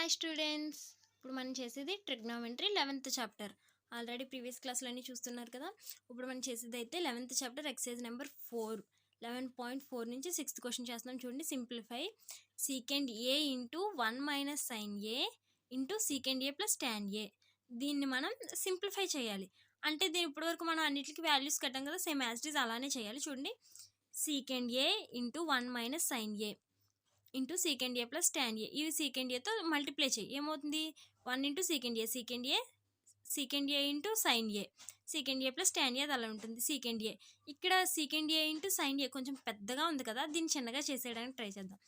Hi students, ఇప్పుడు మనం చేసేది trigonometry 11th chapter. Already previous క్లాస్లో చూస్తున్నారు కదా. ఇప్పుడు మనం చేసేది అయితే 11th చాప్టర్ ఎక్సైజ్ నెంబర్ 4 11.4 నుంచి 6th క్వశ్చన్ చేస్తున్నాం. చూడండి, simplify second A into 1 minus sine A into secant A plus tan ఏ. దీన్ని మనం సింప్లిఫై చేయాలి. అంటే దీని ఇప్పటివరకు మనం అన్నిటికీ వాల్యూస్ కట్టాం కదా, సేమ్ యాజ్ ఇట్ ఈజ్ అలానే చేయాలి. చూడండి, second A into 1 minus sine A into secant A plus tan ఏ. ఇవి సీకెండ్ ఏతో మల్టిప్లై చేయి, ఏమవుతుంది? 1 into secant A into sine A, secant A plus tan ఏ అది అలా ఉంటుంది. సీకెండ్ ఏ ఇక్కడ సీకెండ్ ఏ ఇంటూ సైన్ ఏ కొంచెం పెద్దగా ఉంది కదా, దీన్ని చిన్నగా చేసేయడానికి ట్రై చేద్దాం.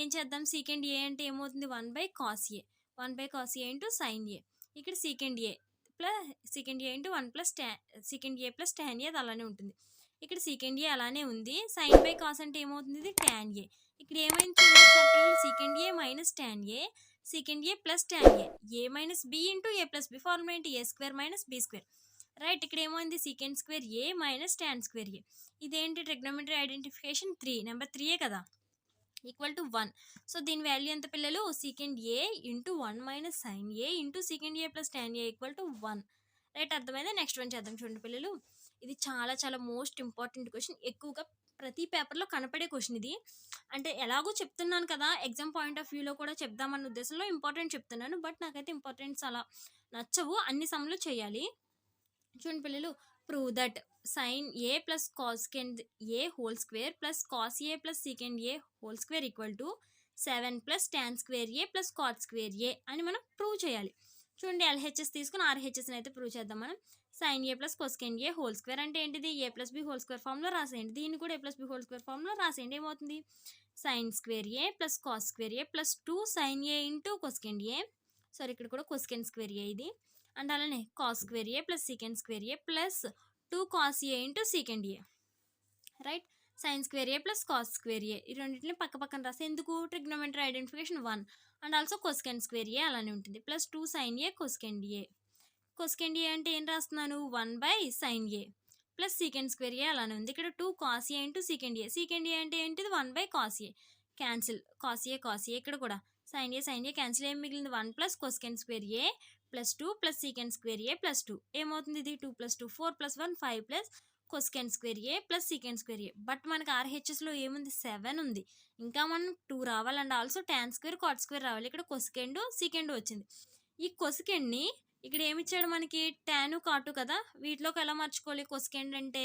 ఏం చేద్దాం? సీకెండ్ ఏ అంటే ఏమవుతుంది? 1/cos ఏ, 1/cos ఏ ఇంటూ సైన్ ఏ. ఇక్కడ second A into 1 plus secant A plus tan ఏ అది అలానే ఉంటుంది. ఇక్కడ సీకెండ్ ఏ అలానే ఉంది. సైన్ బై కాస్ అంటే ఏమవుతుంది? ఇది టాన్ ఏ. ఇక్కడ ఏమైంది? Secant A minus tan A, secant A plus tan A minus B into A plus B. Formula ఏంటి? A square minus B square. Right, ఇక్కడ ఏమైంది? Secant square A minus tan square A. ఇదేంటి? Trigonometry identification 3, number 3 కదా, equal to 1. So దీని value ఎంత పిల్లలు? Secant A into 1 minus sine A into secant A plus tan A equal to 1. Right, అర్థమైందా? Next one చేద్దాం. చూడండి పిల్లలు, ఇది చాలా చాలా మోస్ట్ ఇంపార్టెంట్ క్వశ్చన్. ఎక్కువగా ప్రతి పేపర్లో కనపడే క్వశ్చన్ ఇది. అంటే ఎలాగో చెప్తున్నాను కదా, ఎగ్జామ్ పాయింట్ ఆఫ్ వ్యూలో కూడా చెప్దామన్న ఉద్దేశంలో ఇంపార్టెంట్ చెప్తున్నాను. బట్ నాకైతే ఇంపార్టెంట్స్ అలా నచ్చవు, అన్ని సమ్లు చేయాలి. చూడండి పిల్లలు, prove that sine A plus cosecant A whole square plus cos A plus secant A whole square equal to 7 plus tan square A plus cot square A అని మనం ప్రూవ్ చేయాలి. చూడండి, ఎల్హెచ్ఎస్ తీసుకుని ఆర్హెచ్ఎస్ని అయితే ప్రూవ్ చేద్దాం మనం. Sign A plus కొస్కెండ్ A whole square అంటే ఏంటిది? ఏ ప్లస్ బి హోల్ స్క్వేర్ ఫామ్లో రాసేయండి. దీన్ని కూడా ఏ ప్లస్ బి హోల్ స్క్వేర్ ఫామ్లో రాసేయండి. ఏమవుతుంది? Sine square A plus cos square A plus 2 sign A into కొస్కెండ్ A. Sorry, ఇక్కడ కూడా కొస్కెండ్ స్క్వేర్ ఏ ఇది. అండ్ అలానే cos square A plus secant square A plus 2 cos A into secant A. Right, sine square A plus cos square A. ఈ రెండింటిని పక్క పక్కన రాస్తే ఎందుకు? Trigonometry identification 1. And also cosecant square A అలానే ఉంటుంది. ప్లస్ 2 సైన్ ఏ కొస్కెండ్ ఏ. కొస్కెండ్ ఏ అంటే ఏం రాస్తున్నాను? 1/sin A plus secant square A అలానే ఉంది. ఇక్కడ 2 cos A into secant A. Secant A అంటే ఏంటిది? 1/cos A. Cancel, cos A. ఇక్కడ కూడా సైన్ ఏ క్యాన్సిల్. ఏం మిగిలింది? 1 plus cosecant square A plus 2 plus secant square A plus 2. ఏమవుతుంది? ఇది 2 plus 2 4 plus 1 5 plus cosecant square A plus secant square A. But మనకి ఆర్హెచ్ఎస్లో ఏముంది? 7 ఉంది. ఇంకా మనం 2 రావాలండి. Also tan square cot square రావాలి. ఇక్కడ కొస్కెండ్ సీకెండ్ వచ్చింది. ఈ కొస్కెండ్ని ఇక్కడ ఏమి ఇచ్చాడు మనకి? టాను కాటు కదా, వీటిలోకి ఎలా మార్చుకోవాలి కొస్కెండ్ అంటే?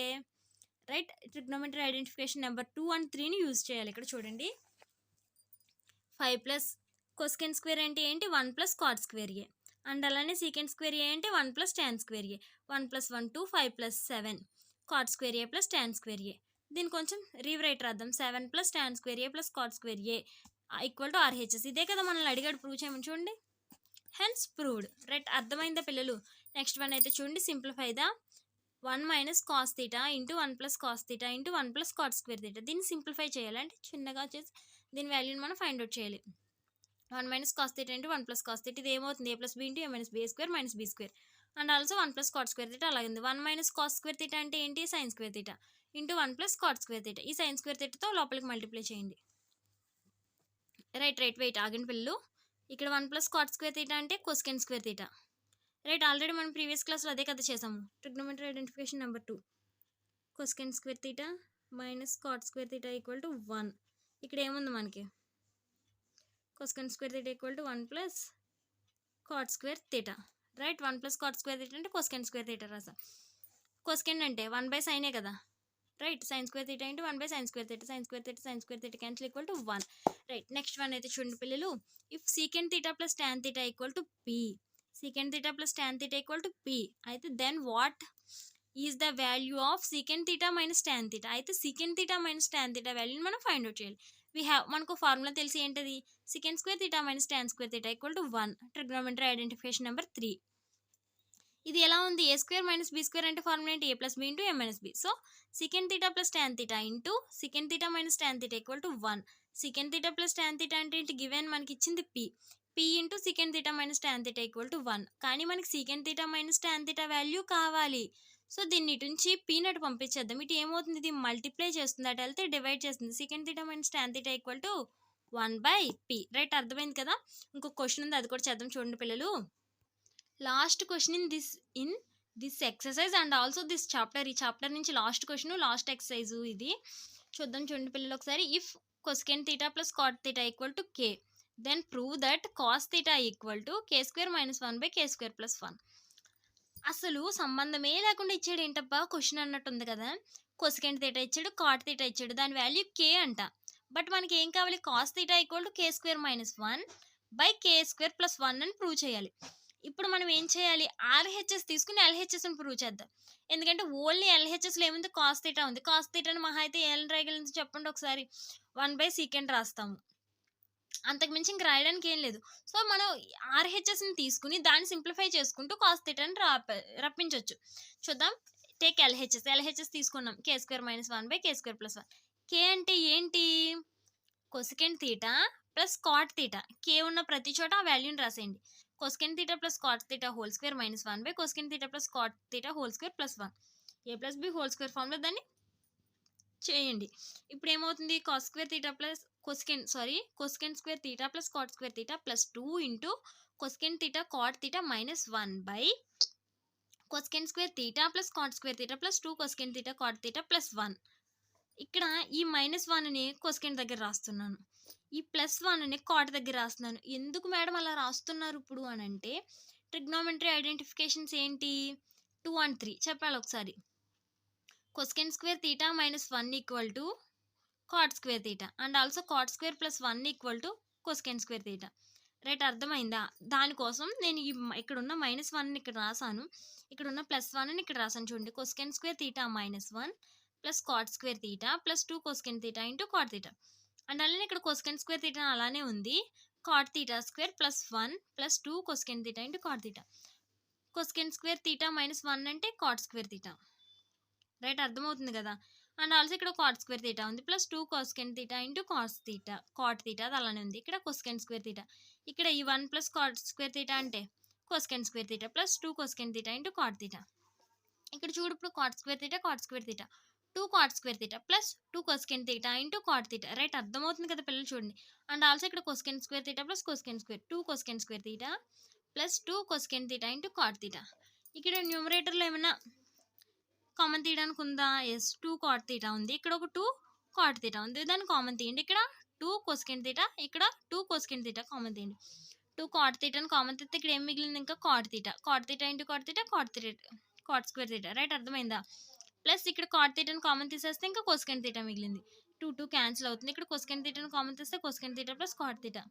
Right, trigonometry identification number 2 and 3ని యూజ్ చేయాలి. ఇక్కడ చూడండి, 5 ప్లస్ కొస్కెండ్ స్క్వేర్ అంటే ఏంటి? 1 plus cot square A. And అలానే సీకెండ్ స్క్వేర్ ఏ అంటే 1 plus tan square A. 1 plus 1 2 5 plus 7 cot square A plus tan square A. దీన్ని కొంచెం రీవరైట్ రాద్దాం. 7 plus tan square A plus cot square A equal to RHS. ఇదే కదా మనల్ని అడిగాడు prove చేయమని. చూడండి, హెన్స్ ప్రూవ్డ్. రైట్, అర్థమైందా పిల్లలు? నెక్స్ట్ వన్ అయితే చూడండి, simplify the 1 minus cos theta into 1 plus cos theta into 1 plus cot square theta. దీన్ని సింప్లిఫై చేయాలి. అంటే చిన్నగా చేసి దీని వాల్యూని మనం ఫైండ్ అవుట్ చేయాలి. 1 minus cos theta into 1 plus cos theta. ఇది ఏమవుతుంది? A plus B into A minus B square minus B square. And also 1 plus cot square theta అలాగే ఉంది. 1 మైనస్ కాస్ స్క్వేర్ థీటా అంటే ఏంటి? Sine square theta into 1 plus cot square theta. ఈ sine square థీటాతో లోపలికి multiply చేయండి. Right wait ఆగండి పిల్లలు. ఇక్కడ 1 ప్లస్ కాట్ స్క్వేర్ థీటా అంటే cosecant square theta. Right, already మనం ప్రీవియస్ క్లాస్లో అదే కదా చేసాము. Trigonometry identification number 2, cosecant square theta minus cot square theta equal to 1. ఇక్కడ ఏముంది మనకి? Cosecant square theta equal to 1 plus cot square theta. Right, 1 plus cot square theta అంటే cosecant square theta రాసా. కొస్కెండ్ అంటే 1/sin కదా. Right, sine square theta into 1/sin square theta. Sine square theta cancel equal to 1. Right, next one అయితే చూడండి పిల్లలు, if secant theta plus tan theta equal to P, secant theta plus tan theta equal to P అయితే then what is the value of secant theta minus tan theta. అయితే secant theta minus tan theta వాల్యూని మనం find out చేయాలి. మనకు formula తెలిసి ఏంటది? Secant square theta minus tan square theta equal to 1. Trigonometry identification number 3. ఇది ఎలా ఉంది? ఏ స్క్వేర్ మైనస్ బి స్క్వేర్ అంటే ఫార్ములా ఏంటి? A plus B into A minus B. So secant theta plus tan theta into secant theta minus tan theta equal to 1. Secant theta plus tan theta అంటే ఏంటి? Given మనకి ఇచ్చింది P into secant theta minus tan theta equal to 1. కానీ మనకి secant theta minus tan theta value కావాలి. So దీన్ని ఇటు నుంచి పీనట్ పంపించేద్దాం. ఇటు ఏమవుతుంది? ఇది మల్టిప్లై చేస్తుంది, అటు వెళ్తే డివైడ్ చేస్తుంది. Second theta minus tan theta equal to 1/p, right? అర్థమైంది కదా. ఇంకొక క్వశ్చన్ ఉంది, అది కూడా చేద్దాం చూడండి పిల్లలు. Last question in this exercise and also this chapter. ఈ చాప్టర్ నుంచి లాస్ట్ క్వశ్చన్, లాస్ట్ ఎక్సర్సైజ్ ఇది. చూద్దాం చూడండి పిల్లలు ఒకసారి. If cosecant theta plus cot theta equal to k, then prove that cos theta equal to k² - 1/k² + 1. అసలు సంబంధమే లేకుండా ఇచ్చాడు ఏంటబ్బా క్వశ్చన్ అన్నట్టు ఉంది కదా. కొసెకెంట్ థీటా ఇచ్చాడు, కాట్ థీటా ఇచ్చాడు, దాని వాల్యూ k అంట. బట్ మనకి ఏం కావాలి? Cos theta equal to k² - 1/k² + 1 అని ప్రూవ్ చేయాలి. ఇప్పుడు మనం ఏం చేయాలి? ఆర్హెచ్ఎస్ తీసుకుని ఎల్హెచ్ఎస్ని ప్రూవ్ చేద్దాం. ఎందుకంటే ఓన్లీ ఎల్హెచ్ఎస్లో ఏముంది? కాస్ థీటా ఉంది. కాస్ థీటాని మహా అయితే ఏం రాయగలిగింది చెప్పండి ఒకసారి? 1/sec రాస్తాము. అంతకుమించి ఇంక రాయడానికి ఏం లేదు. సో మనం ఆర్హెచ్ఎస్ని తీసుకుని దాన్ని సింప్లిఫై చేసుకుంటూ కాస్ థీటాని రప్పించవచ్చు. చూద్దాం. Take LHS. ఎల్హెచ్ఎస్ తీసుకున్నాం. k² - 1/k² + 1. కే అంటే ఏంటి? Cosecant theta plus cot theta. K ఉన్న ప్రతి చోట ఆ వాల్యూని రాసేయండి. Cosecant theta plus cot theta whole square - cosecant theta plus cot theta whole square + 1. a + b whole square formula దాన్ని చేయండి. ఇప్పుడు ఏమవుతుంది? Cosecant square theta plus cot square theta plus 2 into cosecant theta cot theta minus 1 cosecant square theta plus cot square theta plus 2 cosecant theta cot theta plus 1. ఇక్కడ ఈ -1ని కొసెకెంట్ దగ్గర రాస్తున్నాను, ఈ +1ని కాట్ దగ్గర రాస్తున్నాను. ఎందుకు మేడం అలా రాస్తున్నారు ఇప్పుడు అని అంటే, ట్రిగ్నోమెట్రీ ఐడెంటిఫికేషన్స్ ఏంటి? 2 and 3 చెప్పాలి ఒకసారి. Cosecant square theta -1 equal to cot square theta and also cot square plus 1 equal to cosecant square theta. Right? అర్థమైందా? దానికోసం నేను ఇక్కడ ఉన్న -1ని ఇక్కడ రాసాను, ఇక్కడ ఉన్న +1ని ఇక్కడ రాసాను. చూడండి. Cosecant square theta -1 plus cot square theta plus 2 cosecant theta into cot theta. And అలానే ఇక్కడ కొసెకెంట్ స్క్వేర్ థీటా అలానే ఉంది. Cot theta square plus 1 plus 2 cosecant theta into cot theta. Cosecant square theta -1 అంటే కాట్ స్క్వేర్ థీటా. రైట్? అర్థమవుతుంది కదా. And also ఇక్కడ cot square theta ఉంది plus 2 cosecant theta into cot theta అది అలానే ఉంది. ఇక్కడ కొసెకెంట్ స్క్వేర్ థీటా, ఇక్కడ ఈ 1 ప్లస్ కాట్ స్క్వేర్ థీటా అంటే cosecant square theta plus 2 cosecant theta into cot theta. ఇక్కడ చూడు, ఇప్పుడు cot square theta 2 cot square theta plus 2 cosecant theta into cot theta. Right? అర్థమవుతుంది కదా పిల్లలు? చూడండి. అండ్ ఆల్సో ఇక్కడ cosecant square theta plus cosecant square 2 cosecant square theta plus 2 cosecant theta into cot theta. ఇక్కడ న్యూమరేటర్లో ఏమైనా కామన్ తీయడానికి ఉందా? ఎస్, 2 కాట్ థీటా ఉంది, ఇక్కడ ఒక 2 కాట్ థీటా ఉంది, దాన్ని కామన్ తీయండి. ఇక్కడ 2 కొసెకెంట్ థీటా, ఇక్కడ 2 కొసెకెంట్ థీటా కామన్ తీయండి. 2 కాట్ థీటాని కామన్ తీస్తే ఇక్కడ ఏం మిగిలింది? ఇంకా cot theta into cot square theta. Right? అర్థమైందా? ప్లస్ ఇక్కడ కాట్ థీటాని కామన్ తీసేస్తే ఇంకా కొసెకెంట్ థీటా మిగిలింది. 2 క్యాన్సిల్ అవుతుంది. ఇక్కడ కొసెకెంట్ థీటాని కామన్ తీస్తే cosecant theta plus cot theta,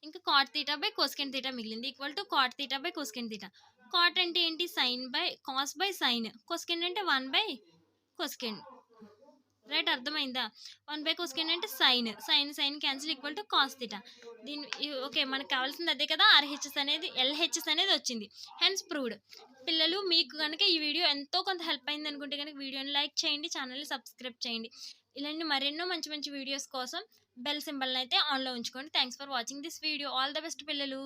ఇంకా cot theta by cosecant theta మిగిలింది equal to cot theta by cosecant theta. Cot అంటే ఏంటి? Sine by cos by sine. Cosecant అంటే 1/కొసెకెంట్. రైట్? అర్థమైందా? 1/కొసెకెంట్ అంటే sine cancel equal to cos theta. Okay, మనకు కావాల్సింది అదే కదా. ఎల్హెచ్ఎస్ అనేది వచ్చింది. Hence proved. పిల్లలు, మీకు కనుక ఈ వీడియో ఎంతో కొంత హెల్ప్ అయింది అనుకుంటే కనుక వీడియోని లైక్ చేయండి, ఛానల్ని సబ్స్క్రైబ్ చేయండి. ఇలాంటి మరెన్నో మంచి మంచి వీడియోస్ కోసం బెల్ సింబల్ని అయితే ఆన్లో ఉంచుకోండి. Thanks for watching this video. All the best పిల్లలు.